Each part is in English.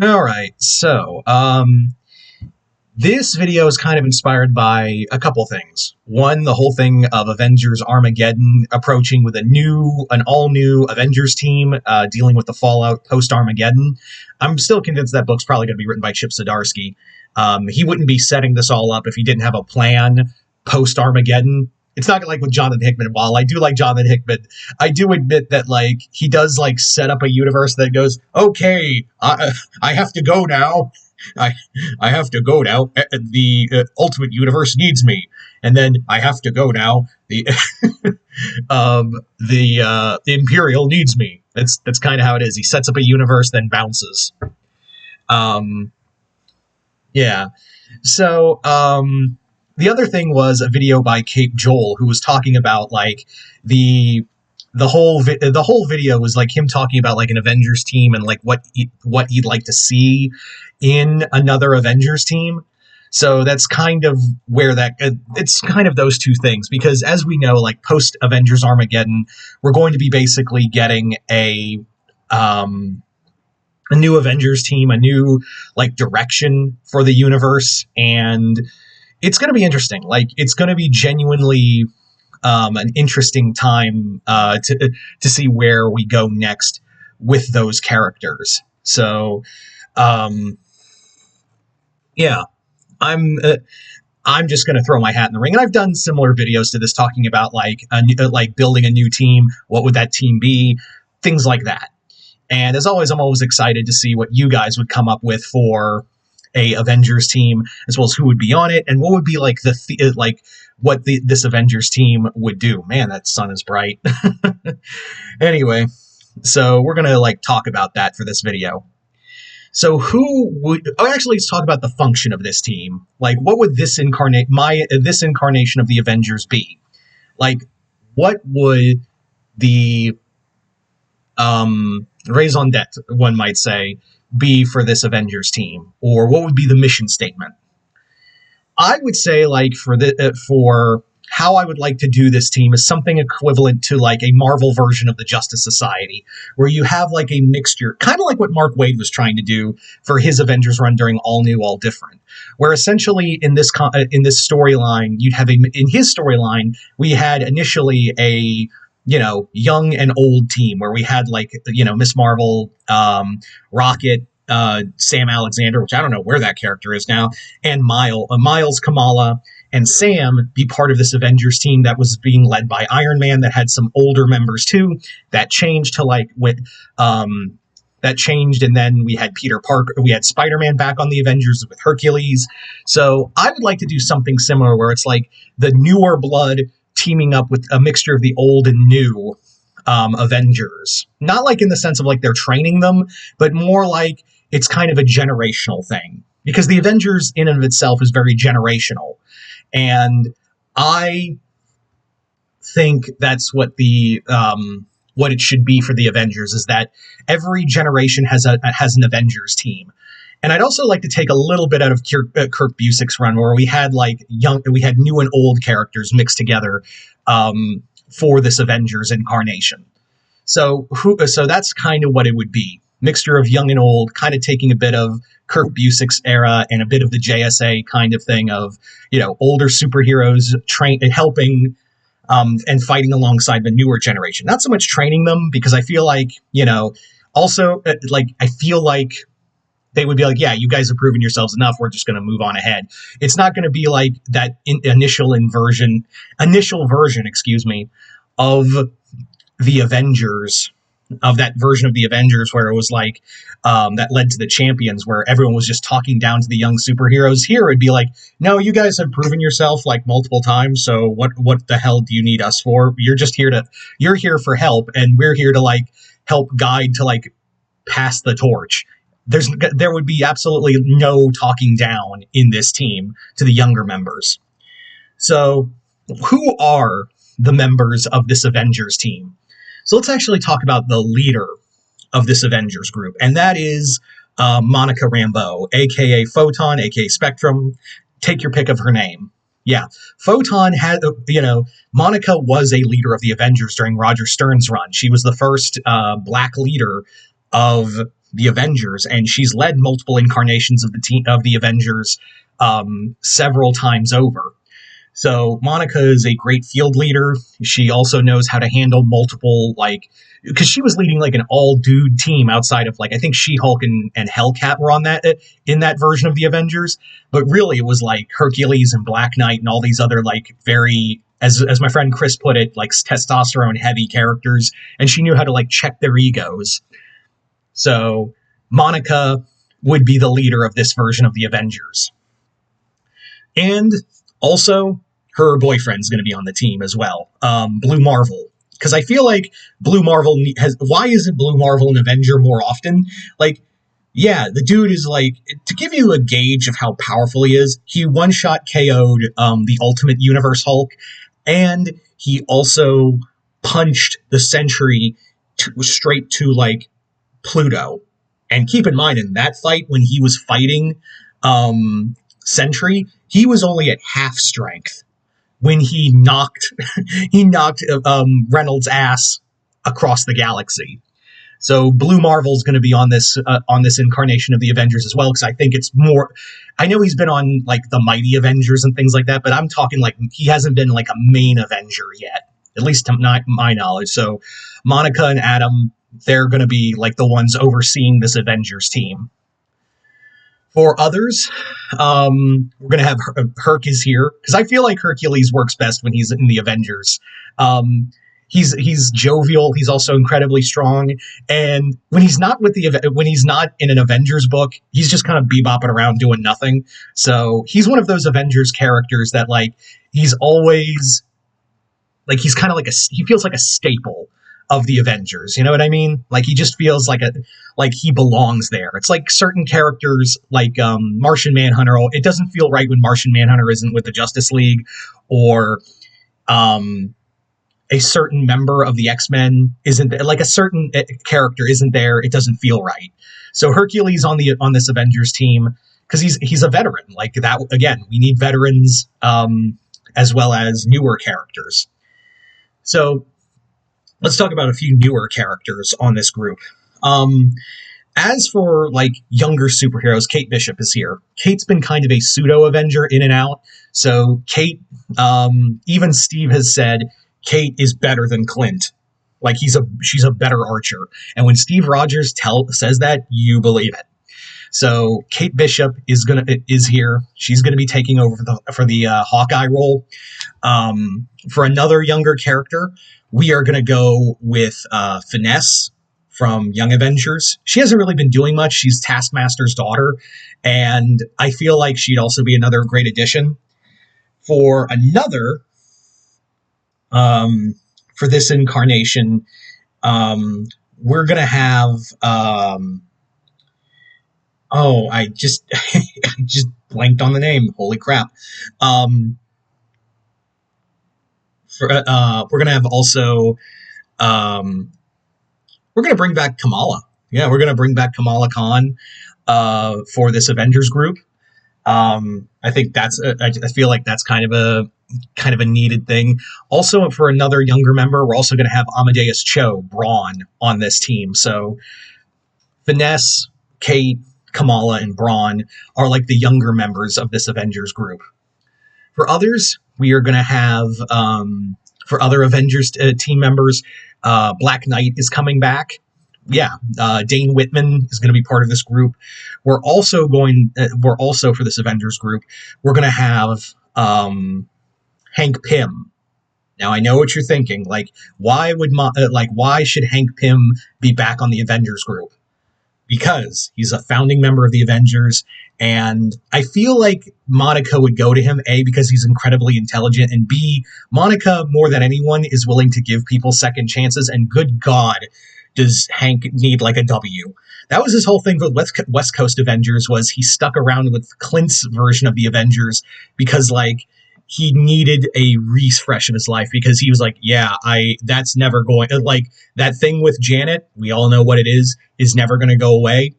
All right, so this video is kind of inspired by a couple things. One, the whole thing of Avengers Armageddon approaching with an all-new Avengers team dealing with the fallout post-Armageddon. I'm still convinced that book's probably going to be written by Chip Zdarsky. He wouldn't be setting this all up if he didn't have a plan post-Armageddon. It's not like with Jonathan Hickman. While I do like Jonathan Hickman, I do admit that he does set up a universe that goes, okay, I have to go now. I I have to go now. The Ultimate Universe needs me, and then I have to go now. The Imperial needs me. That's kind of how it is. He sets up a universe, then bounces. Um, yeah. So the other thing was a video by Cape Joel who was talking about the the whole video was him talking about an Avengers team and what he'd like to see in another Avengers team. So that's kind of where it's kind of those two things, because as we know, post Avengers Armageddon, we're going to be basically getting a new Avengers team, a new direction for the universe, and it's going to be interesting. It's going to be genuinely an interesting time to see where we go next with those characters. So, yeah, I'm I'm just going to throw my hat in the ring, and I've done similar videos to this talking about building a new team. What would that team be? Things like that. And as always, I'm always excited to see what you guys would come up with for a Avengers team, as well as who would be on it and what would be this Avengers team would do. Man, that sun is bright. Anyway, so we're gonna talk about that for this video. So who would? Oh, actually, let's talk about the function of this team. What would this incarnation of the Avengers be? What would the raison d'etre, one might say, be for this Avengers team, or what would be the mission statement? I would say, for how I would like to do this team is something equivalent to a Marvel version of the Justice Society, where you have a mixture, kind of like what Mark Waid was trying to do for his Avengers run during All New, All Different, where essentially in this storyline, in his storyline we had initially a young and old team where we had Miss Marvel, Rocket, Sam Alexander, which I don't know where that character is now, and Miles, Kamala, and Sam be part of this Avengers team that was being led by Iron Man, that had some older members too. That changed to that changed, and then we had Peter Parker, we had Spider-Man back on the Avengers with Hercules. So I would like to do something similar where it's the newer blood teaming up with a mixture of the old and new Avengers. Not in the sense of they're training them, but more it's kind of a generational thing. Because the Avengers in and of itself is very generational. And I think that's what what it should be for the Avengers, is that every generation has an Avengers team. And I'd also like to take a little bit out of Kurt Busiek's run, where we had new and old characters mixed together for this Avengers incarnation. So that's kind of what it would be. Mixture of young and old, kind of taking a bit of Kurt Busiek's era and a bit of the JSA kind of thing of, older superheroes helping and fighting alongside the newer generation. Not so much training them, because I feel also I feel they would be yeah, you guys have proven yourselves enough, we're just going to move on ahead. It's not going to be that initial version, of the Avengers, of that version of the Avengers where it was that led to the Champions, where everyone was just talking down to the young superheroes. Here it'd be no, you guys have proven yourself multiple times, so what the hell do you need us for? You're here for help, and we're here to help guide to pass the torch. There would be absolutely no talking down in this team to the younger members. So who are the members of this Avengers team? So let's actually talk about the leader of this Avengers group, and that is Monica Rambeau, aka Photon, aka Spectrum. Take your pick of her name. Yeah, Photon had, Monica was a leader of the Avengers during Roger Stern's run. She was the first black leader of the Avengers, and she's led multiple incarnations of the team of the Avengers several times over. So Monica is a great field leader. She also knows how to handle multiple, like, because she was leading like an all dude team outside of, like, I think She-Hulk and Hellcat were on that in that version of the Avengers, but really it was like Hercules and Black Knight and all these other, like, very, as my friend Chris put it, like testosterone heavy characters, and she knew how to, like, check their egos. So Monica would be the leader of this version of the Avengers. And also, her boyfriend's going to be on the team as well, Blue Marvel. Because I feel like Blue Marvel has... Why isn't Blue Marvel an Avenger more often? Like, yeah, the dude is, like... To give you a gauge of how powerful he is, he one-shot KO'd the Ultimate Universe Hulk, and he also punched the Sentry straight to, like, Pluto. And keep in mind, in that fight, when he was fighting Sentry, he was only at half strength when he knocked Reynolds' ass across the galaxy. So Blue Marvel's going to be on this incarnation of the Avengers as well, because I think it's more... I know he's been on, like, the Mighty Avengers and things like that, but I'm talking, like, he hasn't been, like, a main Avenger yet, at least to my knowledge. So Monica and Adam, they're going to be, like, the ones overseeing this Avengers team. For others, we're going to have Herc is here, because I feel like Hercules works best when he's in the Avengers. He's jovial. He's also incredibly strong. And when he's not in an Avengers book, he's just kind of bebopping around doing nothing. So he's one of those Avengers characters that, like, he's always, like, he's kind of like he feels like a staple of the Avengers. You know what I mean? Like, he just feels like he belongs there. It's like certain characters, like Martian Manhunter. It doesn't feel right when Martian Manhunter isn't with the Justice League, or a certain member of the X-Men isn't, like, a certain character isn't there. It doesn't feel right. So Hercules on this Avengers team, because he's a veteran. Like, that, again, we need veterans as well as newer characters. So let's talk about a few newer characters on this group. As for, like, younger superheroes, Kate Bishop is here. Kate's been kind of a pseudo-Avenger in and out. So Kate, even Steve has said, Kate is better than Clint. Like, she's a better archer. And when Steve Rogers says that, you believe it. So Kate Bishop is here. She's gonna be taking over for the Hawkeye role. For another younger character, we are gonna go with Finesse from Young Avengers. She hasn't really been doing much. She's Taskmaster's daughter, and I feel like she'd also be another great addition. For another, for this incarnation, we're gonna have I just blanked on the name. Holy crap. We're gonna have also we're gonna bring back Kamala. Yeah, we're gonna bring back Kamala Khan for this Avengers group. I think I feel like that's kind of a needed thing. Also, for another younger member, we're also going to have Amadeus Cho, Brawn, on this team. So Finesse, Kate, Kamala, and Brawn are, like, the younger members of this Avengers group. For others, we are going to have, for other Avengers team members, Black Knight is coming back. Yeah, Dane Whitman is going to be part of this group. We're also for this Avengers group, we're going to have Hank Pym. Now, I know what you're thinking. Like, why should Hank Pym be back on the Avengers group? Because he's a founding member of the Avengers, and I feel like Monica would go to him, A, because he's incredibly intelligent, and B, Monica, more than anyone, is willing to give people second chances, and good God, does Hank need, like, a W. That was his whole thing with West Coast Avengers, was he stuck around with Clint's version of the Avengers because, like, he needed a refresh of his life, because he was like, yeah, that's never going, like, that thing with Janet, we all know what it is never going to go away.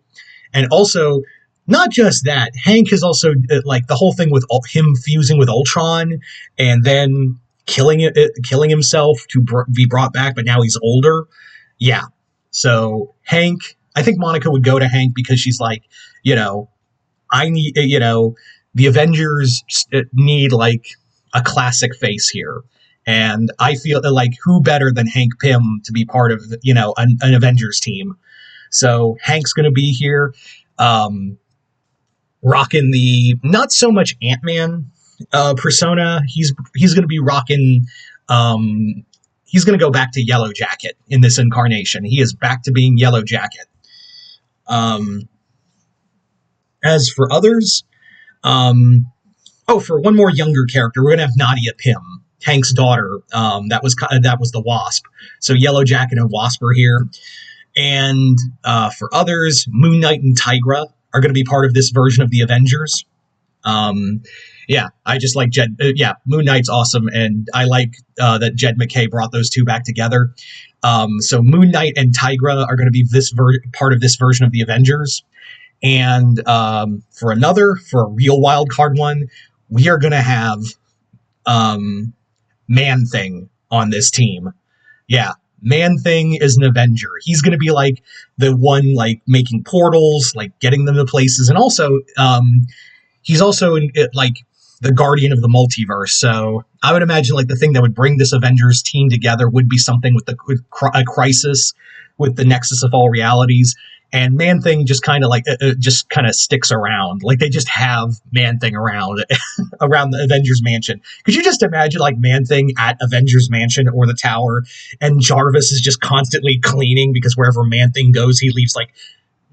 And also, not just that, Hank has also, like, the whole thing with him fusing with Ultron and then killing himself to be brought back, but now he's older. Yeah. So Hank, I think Monica would go to Hank because she's like, you know, I need, the Avengers need like a classic face here. And I feel like who better than Hank Pym to be part of, an Avengers team. So Hank's going to be here, rocking the not so much Ant-Man persona. He's going to be rocking. He's going to go back to Yellow Jacket in this incarnation. He is back to being Yellow Jacket. As for others, for one more younger character, we're gonna have Nadia Pym, Hank's daughter. That was the Wasp. So Yellow Jacket and Wasp are here. And for others, Moon Knight and Tigra are going to be part of this version of the Avengers. I just like Jed. Moon Knight's awesome, and I like that Jed McKay brought those two back together. So Moon Knight and Tigra are going to be part of this version of the Avengers. And for a real wild card one, we are going to have Man-Thing on this team. Yeah, Man-Thing is an Avenger. He's going to be like the one like making portals, like getting them to places, and also he's also like the guardian of the multiverse. So I would imagine like the thing that would bring this Avengers team together would be something with a crisis with the nexus of all realities. And Man-Thing just kind of sticks around. Like they just have Man-Thing around around the Avengers Mansion. Could you just imagine like Man-Thing at Avengers Mansion or the Tower, and Jarvis is just constantly cleaning because wherever Man-Thing goes, he leaves like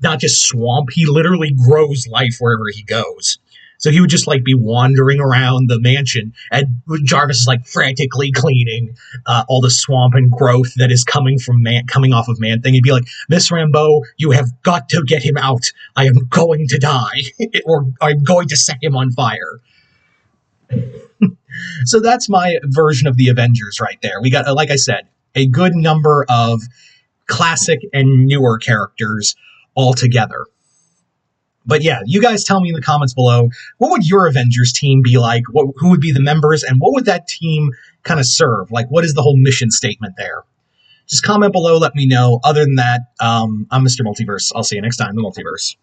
not just swamp, he literally grows life wherever he goes. So he would just like be wandering around the mansion, and Jarvis is like frantically cleaning all the swamp and growth that is coming off of Man-Thing. He'd be like, "Miss Rambeau, you have got to get him out. I am going to die, or I'm going to set him on fire." So that's my version of the Avengers right there. We got, like I said, a good number of classic and newer characters all together. But yeah, you guys tell me in the comments below, what would your Avengers team be like? Who would be the members, and what would that team kind of serve? Like, what is the whole mission statement there? Just comment below, let me know. Other than that, I'm Mr. Multiverse. I'll see you next time in the Multiverse.